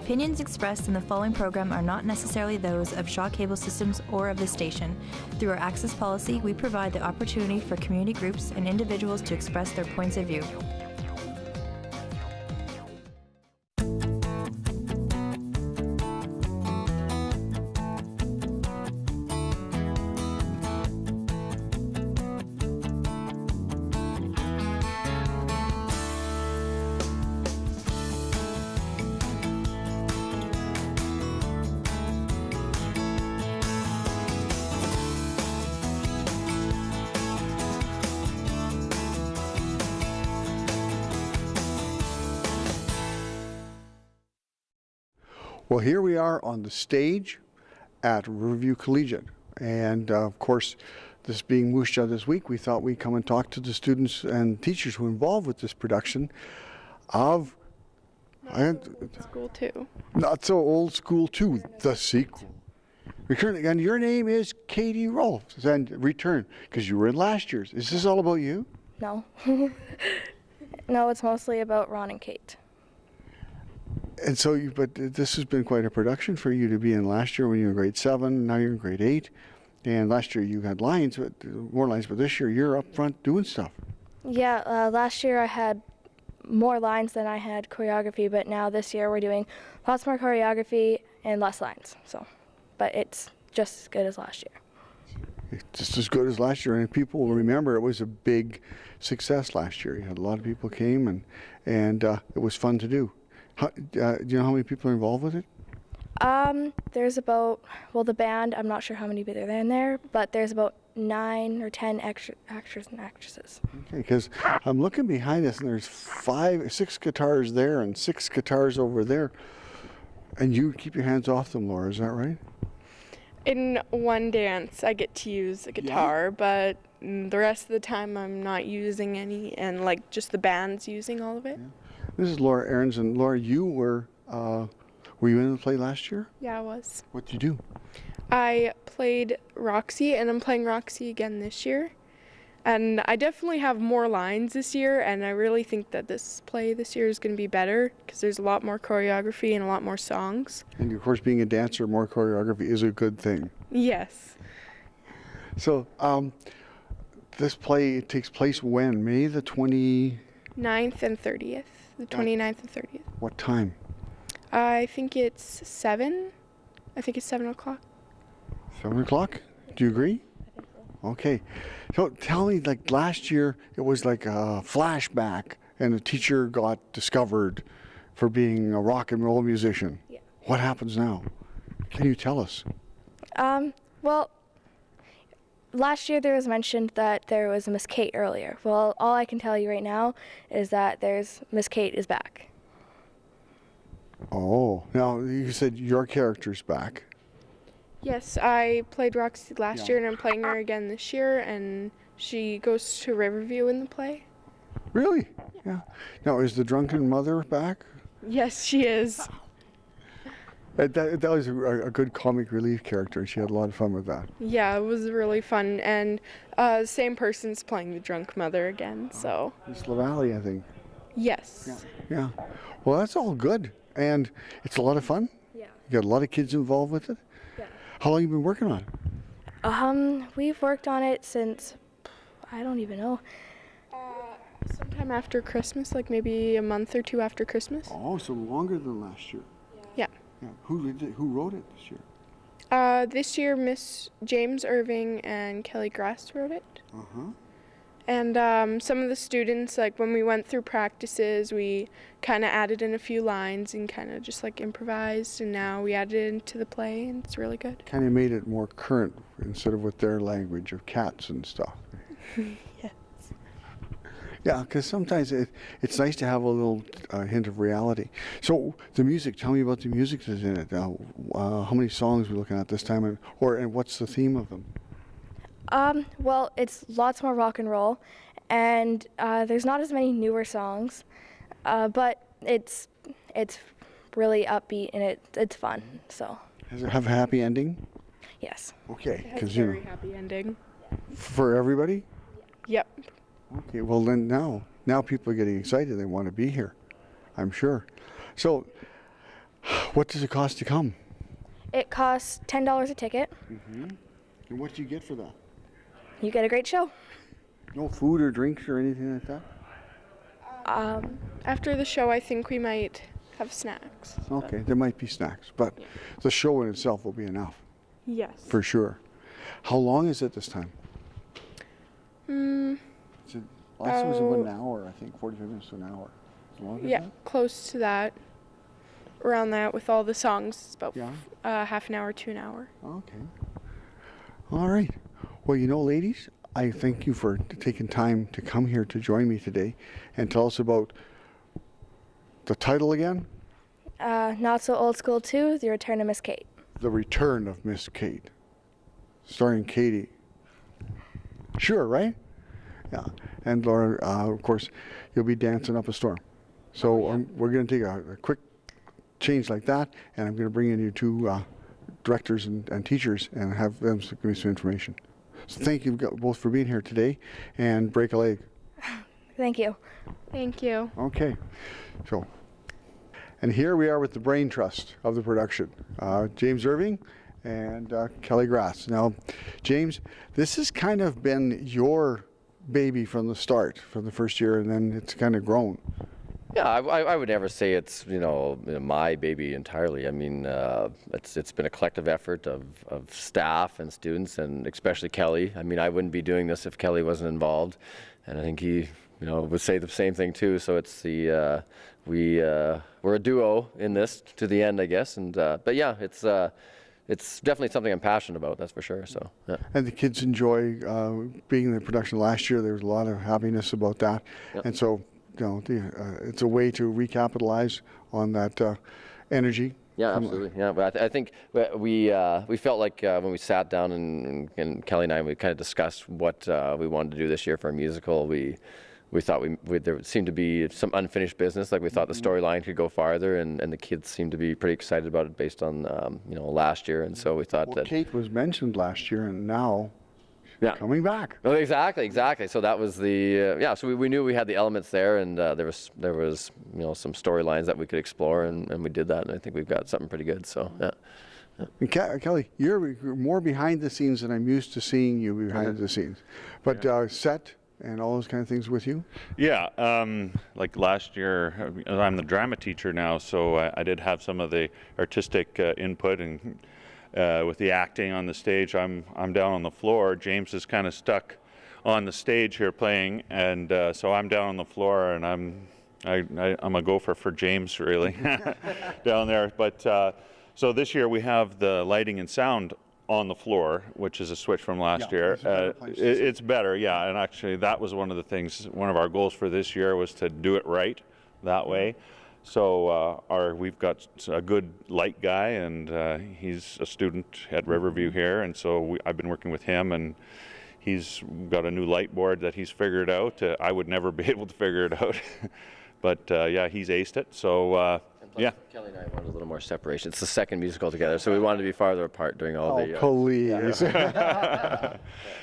opinions expressed in the following program are not necessarily those of Shaw Cable Systems or of the station. Through our access policy, we provide the opportunity for community groups and individuals to express their points of view. Well, here we are on the stage at Riverview Collegiate, and of course, this being Moosja this week, we thought we'd come and talk to the students and teachers who are involved with this production of School 2. Not So Old School 2, the sequel. And your name is Katie Rolfe, and return, because you were in last year's. Is this all about you? No. No, it's mostly about Ron and Kate. And so, but this has been quite a production for you to be in last year when you were in grade 7, now you're in grade 8. And last year you had lines, more lines, but this year you're up front doing stuff. Yeah, last year I had more lines than I had choreography, but now this year we're doing lots more choreography and less lines. So, but it's just as good as last year. It's just as good as last year, and people will remember it was a big success last year. You had a lot of people came, and it was fun to do. Do you know how many people are involved with it? There's about, well, the band, I'm not sure how many people are in there, but there's about 9 or 10 actors and actresses. Okay, because I'm looking behind us and there's 6 guitars there and 6 guitars over there. And you keep your hands off them, Laura, is that right? In one dance, I get to use a guitar, but the rest of the time I'm not using any, and like just the band's using all of it. Yeah. This is Laura Arens, and Laura, you were you in the play last year? Yeah, I was. What did you do? I played Roxy, and I'm playing Roxy again this year. And I definitely have more lines this year, and I really think that this play this year is going to be better because there's a lot more choreography and a lot more songs. And of course, being a dancer, more choreography is a good thing. Yes. So this play takes place when? May the 29th and 30th. The 29th and 30th. What time? I think it's 7. I think it's 7 o'clock. 7 o'clock? Do you agree? I think so. Okay. So tell me, like last year, it was like a flashback, and a teacher got discovered for being a rock and roll musician. Yeah. What happens now? Can you tell us? Well, last year there was mentioned that there was a Miss Kate earlier. Well, all I can tell you right now is that Miss Kate is back. Oh, now you said your character's back. Yes, I played Roxy last year, and I'm playing her again this year, and she goes to Riverview in the play. Really? Yeah. Now, is the drunken mother back? Yes, she is. That was a good comic relief character, and she had a lot of fun with that. Yeah, it was really fun, and the same person's playing the drunk mother again, so. It's LaValle, I think. Yes. Yeah. Well, that's all good, and it's a lot of fun. Yeah. You got a lot of kids involved with it. Yeah. How long have you been working on it? We've worked on it since, I don't even know. Sometime after Christmas, like maybe a month or 2 after Christmas. Oh, so longer than last year. Yeah. Yeah. Who wrote it this year? This year, Miss James Irving and Kelly Grass wrote it. Uh-huh. And some of the students, like when we went through practices, we kind of added in a few lines and kind of just like improvised, and now we added it into the play, and it's really good. Kind of made it more current instead of with their language of cats and stuff. Yes. Yeah, because sometimes it's nice to have a little hint of reality. So the music, tell me about the music that's in it. How many songs are we looking at this time, and what's the theme of them? Well, it's lots more rock and roll, and there's not as many newer songs, but it's really upbeat and it's fun. So. Does it have a happy ending? Yes. Okay, It has because a very happy ending. For everybody. Yep. Okay, well then now people are getting excited. They want to be here, I'm sure. So What does it cost to come? It costs $10 a ticket. And what do you get for that? You get a great show. No food or drinks or anything like that? After the show, I think we might have snacks. Okay, there might be snacks, but the show in itself will be enough, Yes. for sure. How long is it this time? Last time was about an hour, I think, 45 minutes to an hour. Is it longer than Yeah, that? close to that. Around that with all the songs, it's about Yeah. half an hour to an hour. Okay. All right. Well, you know, ladies, I thank you for taking time to come here to join me today and tell us about the title again. Not So Old School 2, The Return of Miss Kate. The Return of Miss Kate, starring Katie. Sure, right? Yeah. And Laura, of course, you'll be dancing up a storm. So we're going to take a quick change like that, and I'm going to bring in your two directors and teachers and have them give me some information. So thank you both for being here today, and break a leg. Thank you. Thank you. Okay. So, and here we are with the brain trust of the production, James Irving and Kelly Grass. Now, James, this has kind of been your baby from the start, from the first year, and then it's kind of grown. Yeah, I would never say it's my baby entirely. I mean, it's been a collective effort of staff and students, and especially Kelly. I mean, I wouldn't be doing this if Kelly wasn't involved, and I think he would say the same thing too. So it's we're a duo in this to the end, I guess. And but yeah, it's definitely something I'm passionate about, that's for sure. So yeah. And the kids enjoy being in the production last year. There was a lot of happiness about that, and so. It's a way to recapitalize on that energy. Yeah, absolutely. Yeah, but I think we felt like when we sat down and Kelly and I, we kind of discussed what we wanted to do this year for a musical. We thought there seemed to be some unfinished business. Like we thought the storyline could go farther, and the kids seemed to be pretty excited about it based on last year. And so we thought that Kate was mentioned last year, and now. Yeah. Coming back. Oh, exactly. So that was the So we knew we had the elements there, and there was some storylines that we could explore, and we did that, and I think we've got something pretty good. So yeah. And Kelly, you're more behind the scenes than I'm used to seeing you behind the scenes, but set and all those kind of things with you. Yeah. Like last year, I'm the drama teacher now, so I did have some of the artistic input and. With the acting on the stage, I'm down on the floor. James is kind of stuck on the stage here playing, and so I'm down on the floor, and I'm a gopher for James really down there. But so this year we have the lighting and sound on the floor, which is a switch from last year. It's better, yeah. And actually, that was one of the things. One of our goals for this year was to do it right that way. So we've got a good light guy, and he's a student at Riverview here, and so I've been working with him, and he's got a new light board that he's figured out. I would never be able to figure it out, but yeah, he's aced it. So yeah. Kelly and I wanted a little more separation. It's the second musical together, so we wanted to be farther apart doing all the. Please.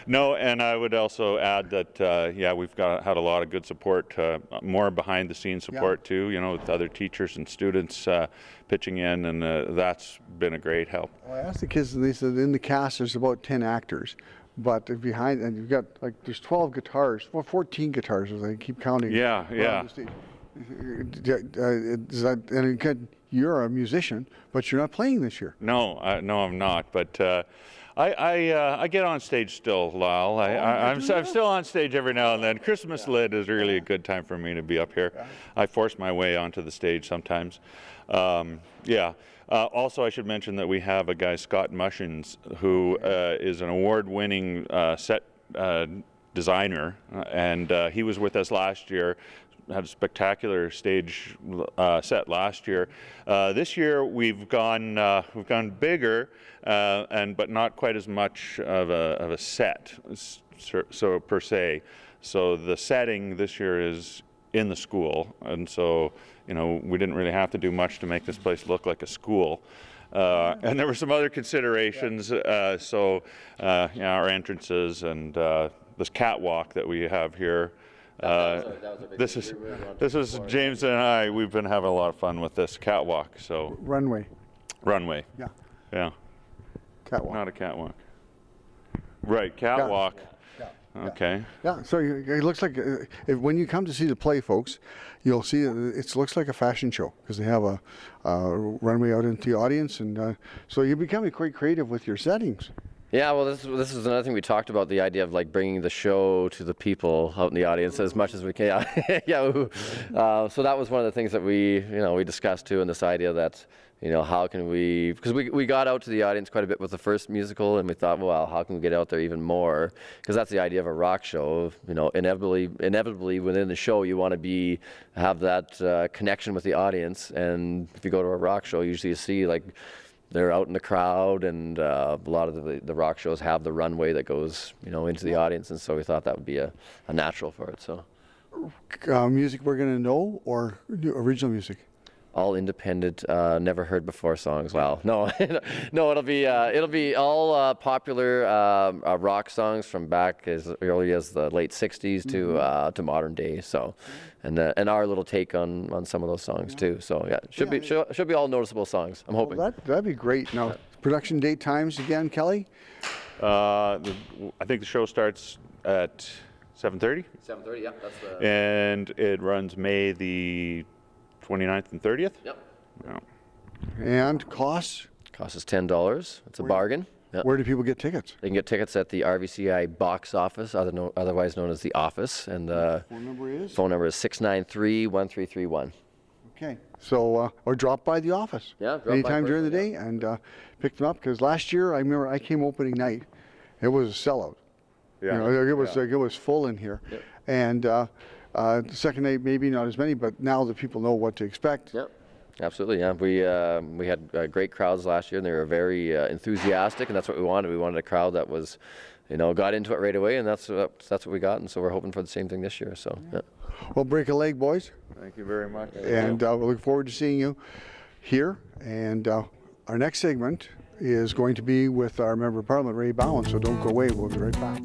No, and I would also add that we've had a lot of good support, more behind the scenes support too. With other teachers and students pitching in, and that's been a great help. Well, I asked the kids, and they said in the cast there's about 10 actors. But behind, and you've got there's 12 guitars, 14 guitars as I keep counting. Yeah. You're a musician, but you're not playing this year. No, I'm not. But I get on stage still, Lyle. I'm still on stage every now and then. Christmas Lit is really a good time for me to be up here. I force my way onto the stage sometimes. Also, I should mention that we have a guy, Scott Mushins, who is an award-winning set designer, and he was with us last year. Had a spectacular stage set last year. This year we've gone bigger, but not quite as much of a set, so per se. So the setting this year is in the school, and so we didn't really have to do much to make this place look like a school. And there were some other considerations. Our entrances and this catwalk that we have here. This is James and I. We've been having a lot of fun with this catwalk. So runway. Runway. Yeah. Yeah. Catwalk. Not a catwalk. Right, catwalk. Yeah. Okay. Yeah, so it looks like when you come to see the play, folks, you'll see it looks like a fashion show because they have a runway out into the audience, and so you're becoming quite creative with your settings. Yeah, well, this is another thing we talked about, the idea of like bringing the show to the people out in the audience as much as we can. Yeah, so that was one of the things that we discussed too, and this idea that, how can we, because we got out to the audience quite a bit with the first musical, and we thought, well, how can we get out there even more? Because that's the idea of a rock show. Inevitably within the show, you want to have that connection with the audience, and if you go to a rock show, usually you see like they're out in the crowd, and a lot of the rock shows have the runway that goes, into the audience, and so we thought that would be a natural for it. So, music we're gonna know or original music? All independent, never heard before songs. Wow, no, no, it'll be all popular rock songs from back as early as the late '60s to modern day. So, and our little take on some of those songs too. So yeah, should be all noticeable songs. I'm hoping. Well, that'd be great. Now, production date times again, Kelly? I think the show starts at 7:30. 7:30. Yeah, that's the. And it runs May the 29th and 30th? Yep. Oh. And costs? Cost is $10. It's a bargain. Yep. Where do people get tickets? They can get tickets at the RVCI box office, otherwise known as the office, and the phone number is 693-1331. Okay, so or drop by the office. Yeah, drop by anytime during the personally, day and pick them up, because last year I remember I came opening night, it was a sellout. Yeah. It was full in here, yep. And the second night maybe not as many, but now that people know what to expect. Yep. Absolutely, yeah. We had great crowds last year, and they were very enthusiastic, and that's what we wanted. We wanted a crowd that was, got into it right away, and that's what we got. And so we're hoping for the same thing this year. So, yeah. Well, break a leg, boys. Thank you very much. And we look forward to seeing you here. And our next segment is going to be with our Member of Parliament, Ray Bowen. So don't go away. We'll be right back.